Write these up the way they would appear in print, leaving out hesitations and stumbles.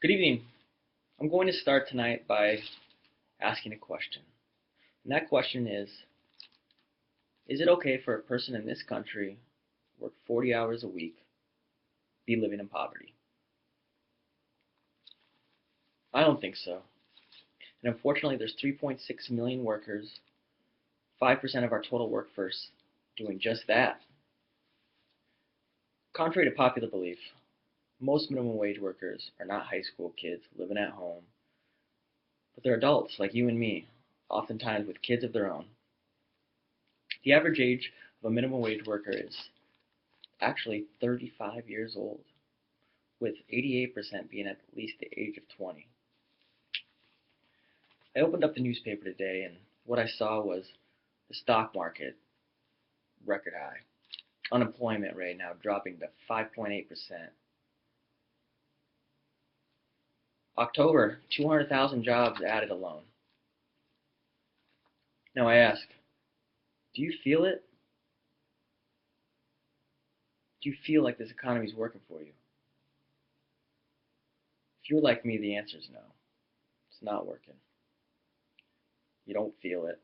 Good evening. I'm going to start tonight by asking a question. And that question is it okay for a person in this country to work 40 hours a week, be living in poverty? I don't think so. And unfortunately, there's 3.6 million workers, 5% of our total workforce doing just that. Contrary to popular belief, most minimum wage workers are not high school kids living at home, but they're adults like you and me, oftentimes with kids of their own. The average age of a minimum wage worker is actually 35 years old, with 88% being at least the age of 20. I opened up the newspaper today and what I saw was the stock market record high. Unemployment rate now dropping to 5.8%. October, 200,000 jobs added alone. Now I ask, do you feel it? Do you feel like this economy is working for you? If you're like me, the answer is no. It's not working. You don't feel it.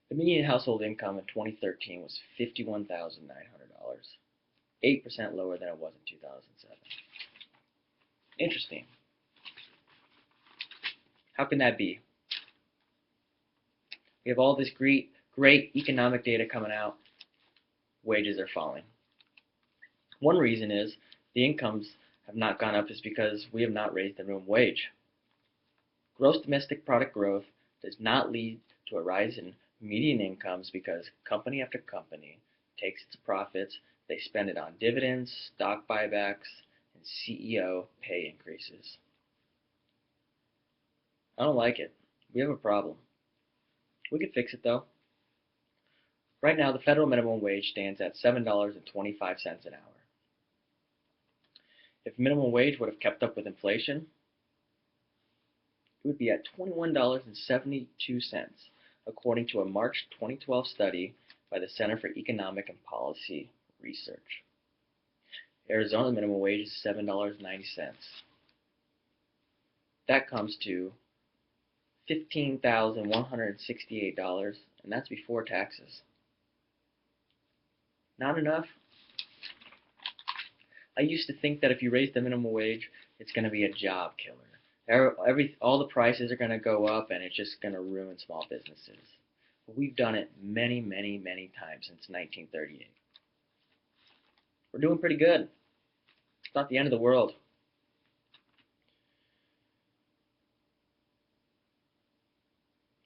The median household income in 2013 was $51,900, 8% lower than it was in 2007. Interesting. How can that be? We have all this great economic data coming out. Wages are falling. One reason is the incomes have not gone up is because we have not raised the minimum wage. Gross domestic product growth does not lead to a rise in median incomes because company after company takes its profits, they spend it on dividends, stock buybacks, and CEO pay increases. I don't like it. We have a problem. We can fix it though. Right now, the federal minimum wage stands at $7.25 an hour. If minimum wage would have kept up with inflation, it would be at $21.72, according to a March 2012 study by the Center for Economic and Policy Research. Arizona's minimum wage is $7.90. That comes to $15,168, and that's before taxes. Not enough? I used to think that if you raise the minimum wage, it's going to be a job killer. All the prices are going to go up, and it's just going to ruin small businesses. But we've done it many, many, many times since 1938. We're doing pretty good. It's not the end of the world.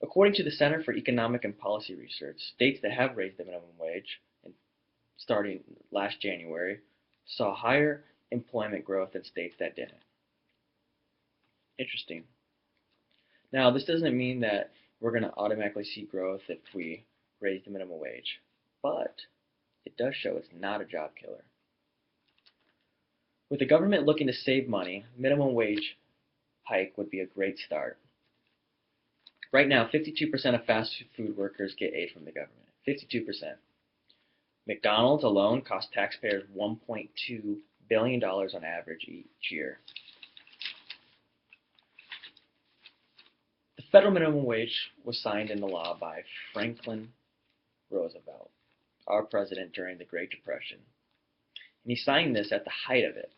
According to the Center for Economic and Policy Research, states that have raised the minimum wage, starting last January, saw higher employment growth than states that didn't. Interesting. Now, this doesn't mean that we're going to automatically see growth if we raise the minimum wage, but it does show it's not a job killer. With the government looking to save money, minimum wage hike would be a great start. Right now, 52% of fast food workers get aid from the government. 52%. McDonald's alone costs taxpayers $1.2 billion on average each year. The federal minimum wage was signed into law by Franklin Roosevelt, our president during the Great Depression. And he signed this at the height of it.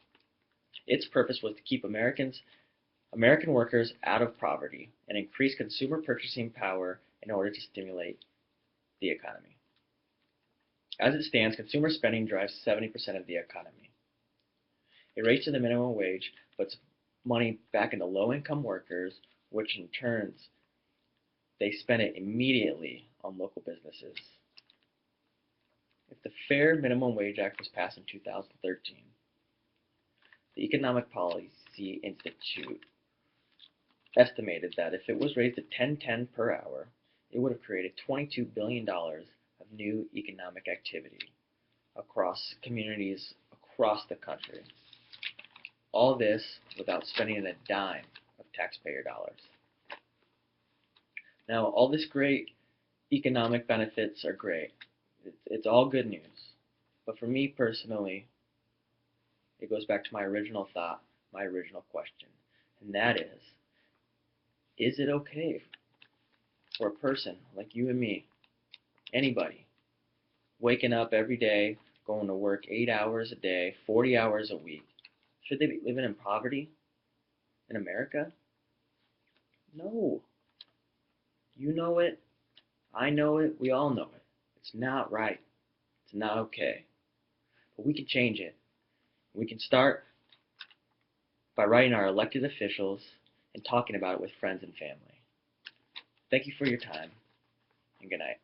Its purpose was to keep American workers out of poverty and increase consumer purchasing power in order to stimulate the economy. As it stands, consumer spending drives 70% of the economy. A raise to the minimum wage puts money back into low-income workers, which in turn, they spend it immediately on local businesses. If the Fair Minimum Wage Act was passed in 2013, the Economic Policy Institute estimated that if it was raised to $10.10 per hour, it would have created $22 billion of new economic activity across communities across the country. All this without spending a dime of taxpayer dollars. Now, all this great economic benefits are great. It's all good news. But for me personally, it goes back to my original thought. my original question, and that is it okay for a person like you and me, anybody, waking up every day, going to work 8 hours a day, 40 hours a week, should they be living in poverty in America? No. You know it. I know it. We all know it. It's not right. It's not okay. But we can change it. We can start by writing our elected officials and talking about it with friends and family. Thank you for your time, and good night.